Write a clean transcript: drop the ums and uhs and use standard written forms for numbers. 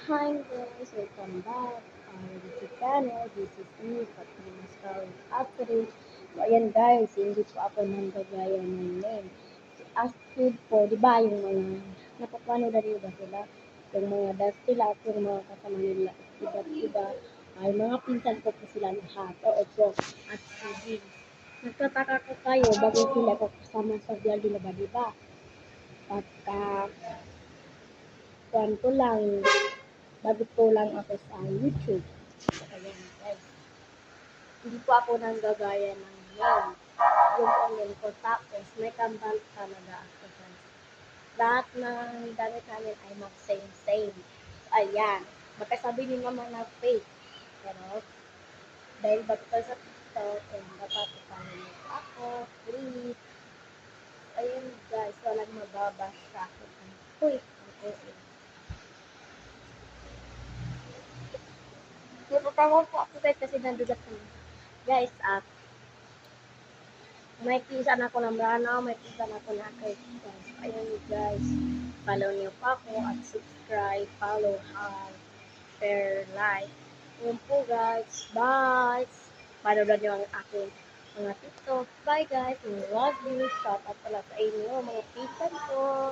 Hi guys, welcome back. YouTube channel. This is me, Katrina Star Astrid. So ayan guys, hindi po ako nanggagaya ng name. Si Astrid po, di ba yung mga napapanood na ba sila? Yung mga dusty lahat, yung mga kasama nila, iba't iba. Ay mga pinsan ko po sila lahat. Oo po, at sige. Nagtataka ko kayo, bakit sila ko kasama sa vlog nila ba, di ba? Pagka, ko lang, bago po lang ako sa YouTube. So, ayan guys. Hindi po ako nanggagaya ng name. Yung online ko. Tapos, may kambal talaga ako guys. Lahat ng damit namin ay mag-same-same. So, ayan. Magkasabi din naman na fake. Pero, dahil bago ka sa TikTok, and dapat ipalo niyo po ako. Please. Ayun guys, walang mababas sa akin. Uy, okay. Napatawa po ako guys kasi nandulat kami. Guys, may pinsan ako ng Brano, may pinsan ako na Christian. Ayun guys, follow niyo pa ako at subscribe, follow, share, like. Ayun po guys, bye! Panood niyo ang aking mga TikTok. Bye guys, love you, shout out pala sa inyo mga pinsan ko.